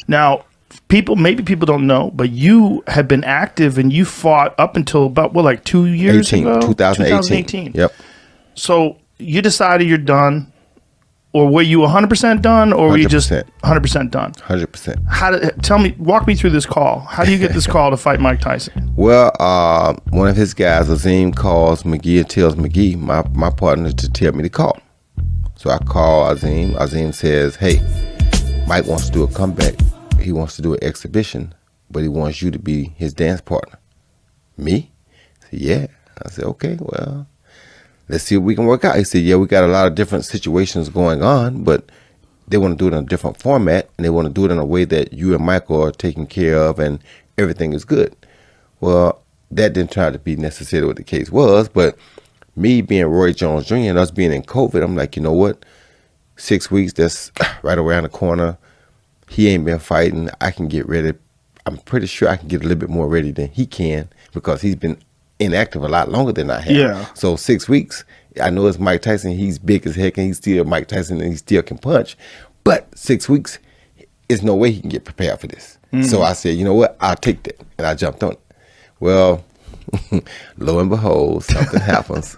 Now, maybe people don't know, but you have been active and you fought up until about, what, like 2 years ago? 2018. Yep. So you decided you're done, or were you 100% done, or were you just 100% done? 100%. Walk me through this call. How do you get this call to fight Mike Tyson? Well, one of his guys, Azim, calls McGee and tells McGee, my partner, to tell me to call. So I call Azim. Azim says, hey, Mike wants to do a comeback. He wants to do an exhibition, but he wants you to be his dance partner. Me? I said, yeah. I said, okay, well, let's see what we can work out. He said, yeah, we got a lot of different situations going on, but they want to do it in a different format, and they want to do it in a way that you and Michael are taken care of and everything is good. Well, that didn't turn out to be necessarily what the case was, but me being Roy Jones Jr. and us being in COVID, I'm like, you know what? 6 weeks, that's right around the corner. He ain't been fighting. I can get ready. I'm pretty sure I can get a little bit more ready than he can because he's been inactive a lot longer than I have. Yeah. So 6 weeks, I know it's Mike Tyson. He's big as heck and he's still Mike Tyson and he still can punch. But 6 weeks, there's no way he can get prepared for this. Mm-hmm. So I said, you know what? I'll take that. And I jumped on it. Well, lo and behold, something happens.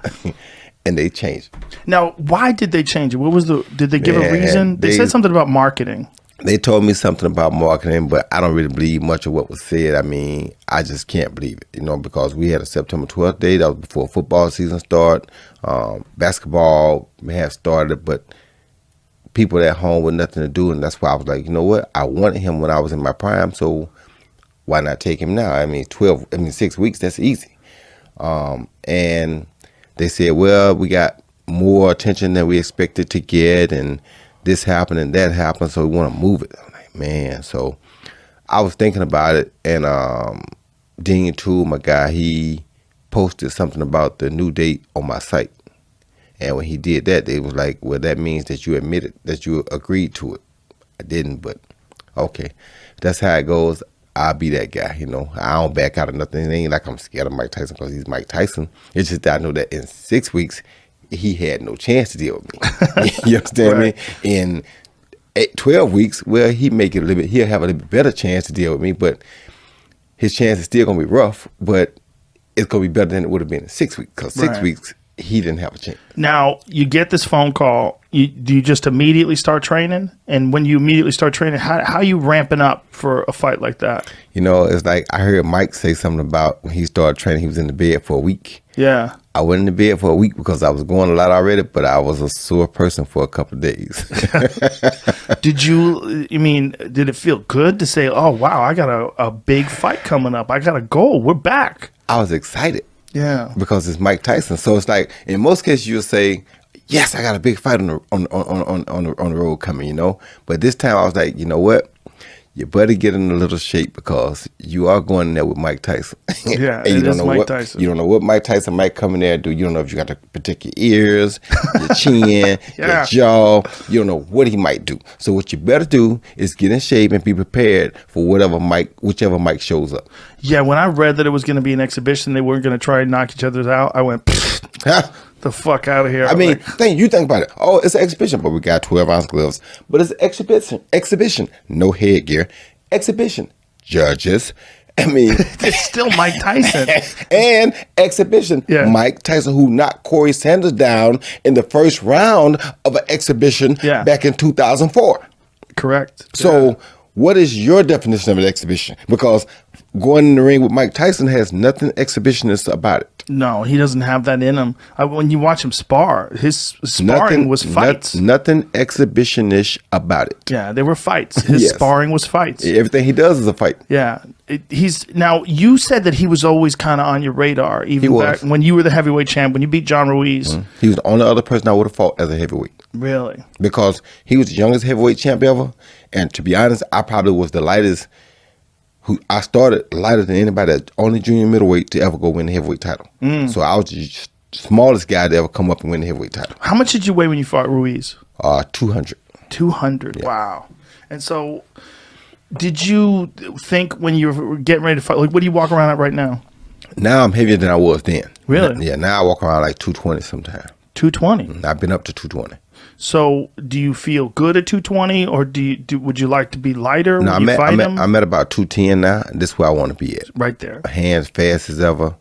And they changed. Now, why did they change it? Did they give a reason? They said something about marketing. They told me something about marketing, but I don't really believe much of what was said. I mean, I just can't believe it, because we had a September 12th day. That was before football season started. Basketball may have started, but people at home with nothing to do, and that's why I was like, you know what? I wanted him when I was in my prime, so why not take him now? I mean, 6 weeks, that's easy. And they said, well, we got more attention than we expected to get, and this happened and that happened, so we want to move it. I'm like, man. So I was thinking about it, and Dean Toole, my guy, he posted something about the new date on my site. And when he did that, they was like, well, that means that you admitted, that you agreed to it. I didn't, but okay. If that's how it goes, I'll be that guy, I don't back out of nothing. It ain't like I'm scared of Mike Tyson because he's Mike Tyson. It's just that I know that in 6 weeks, he had no chance to deal with me. You understand me? In 12 weeks, well, he'll have a little bit better chance to deal with me, but his chance is still going to be rough, but it's going to be better than it would have been in 6 weeks, because 6 weeks, he didn't have a chance. Now, you get this phone call. Do you just immediately start training? And when you immediately start training, how are you ramping up for a fight like that? It's like I heard Mike say something about when he started training, he was in the bed for a week. Yeah. I went in the bed for a week because I was going a lot already, but I was a sore person for a couple of days. Did it feel good to say, oh, wow, I got a big fight coming up. I got a goal. We're back. I was excited. Yeah. Because it's Mike Tyson. So it's like, in most cases, you'll say, yes, I got a big fight on the road coming, But this time I was like, you know what? You better get in a little shape because you are going in there with Mike Tyson. Yeah, and you don't know Mike Tyson. You don't know what Mike Tyson might come in there and do. You don't know if you got to protect your ears, your chin, your jaw. You don't know what he might do. So what you better do is get in shape and be prepared for whichever Mike shows up. Yeah, when I read that it was going to be an exhibition, they weren't going to try and knock each other out, I went, the fuck out of here. You think about it. Oh, it's an exhibition, but we got 12-ounce gloves. But it's an exhibition. No headgear. Exhibition. Judges. It's still Mike Tyson. And exhibition. Yeah. Mike Tyson, who knocked Corey Sanders down in the first round of an exhibition back in 2004. Correct. So what is your definition of an exhibition? Because going in the ring with Mike Tyson has nothing exhibitionist about it. No, he doesn't have that in him. When you watch him spar, his sparring was fights. Nothing exhibitionish about it. Yeah, they were fights. His sparring was fights. Everything he does is a fight. Yeah. Now, you said that he was always kind of on your radar, even back when you were the heavyweight champ, when you beat John Ruiz. Mm-hmm. He was the only other person I would have fought as a heavyweight. Really? Because he was the youngest heavyweight champ ever. And to be honest, I probably was the lightest. I started lighter than anybody, only junior middleweight to ever go win the heavyweight title. So I was the smallest guy to ever come up and win the heavyweight title. How much did you weigh when you fought Ruiz? 200. 200, yeah. Wow. And so did you think when you were getting ready to fight, what do you walk around at right now? Now I'm heavier than I was then. Really? Yeah, now I walk around like 220 sometimes. 220? I've been up to 220. So, do you feel good at 220, or would you like to be lighter No, when you fight him? I'm at about 210 now. And this is where I want to be at. Right there. Hands fast as ever.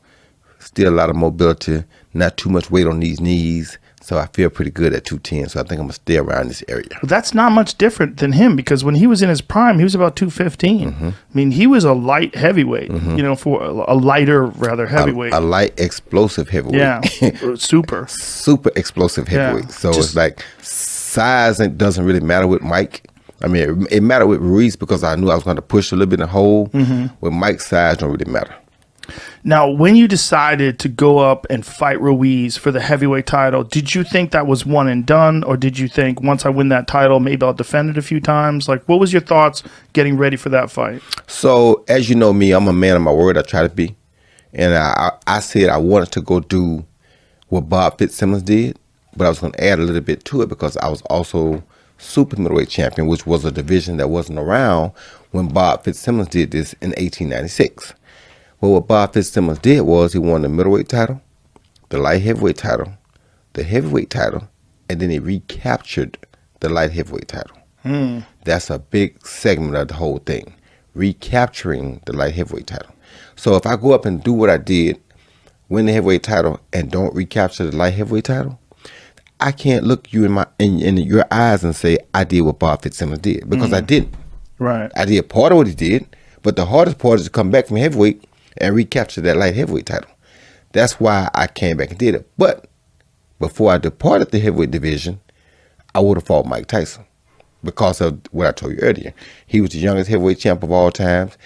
Still a lot of mobility. Not too much weight on these knees. So I feel pretty good at 210. So I think I'm going to stay around this area. But that's not much different than him, because when he was in his prime, he was about 215. I mean, he was a light heavyweight, for a lighter, rather heavyweight. A light explosive heavyweight. Yeah, super. Super explosive heavyweight. So it's like size doesn't really matter with Mike. I mean, it mattered with Ruiz because I knew I was going to push a little bit in the hole. With Mike's size, don't really matter. Now, when you decided to go up and fight Ruiz for the heavyweight title, did you think that was one and done, or did you think once I win that title, maybe I'll defend it a few times? Like, what was your thoughts getting ready for that fight? So, as you know me, I'm a man of my word. I try to be. And I said I wanted to go do what Bob Fitzsimmons did, but I was going to add a little bit to it because I was also super middleweight champion, which was a division that wasn't around when Bob Fitzsimmons did this in 1896. Well, what Bob Fitzsimmons did was he won the middleweight title, the light heavyweight title, the heavyweight title, and then he recaptured the light heavyweight title. That's a big segment of the whole thing, recapturing the light heavyweight title. So if I go up and do what I did, win the heavyweight title, and don't recapture the light heavyweight title, I can't look you in your eyes and say I did what Bob Fitzsimmons did, because I didn't. Right. I did part of what he did, but the hardest part is to come back from heavyweight and recapture that light heavyweight title. That's why I came back and did it. But before I departed the heavyweight division, I would have fought Mike Tyson because of what I told you earlier. He was the youngest heavyweight champ of all times.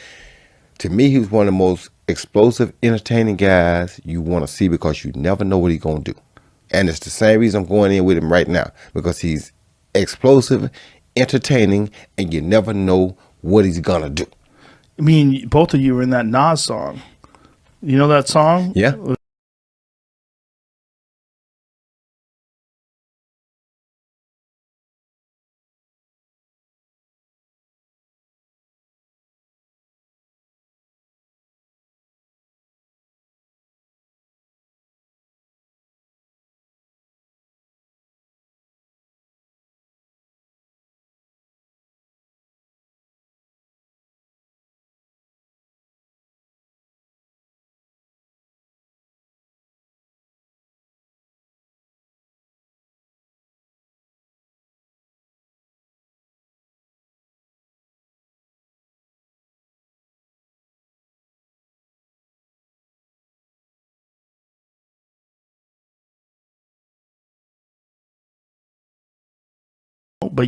To me, he was one of the most explosive, entertaining guys you want to see because you never know what he's going to do. And it's the same reason I'm going in with him right now, because he's explosive, entertaining, and you never know what he's going to do. I mean, both of you were in that Nas song. You know that song? Yeah. But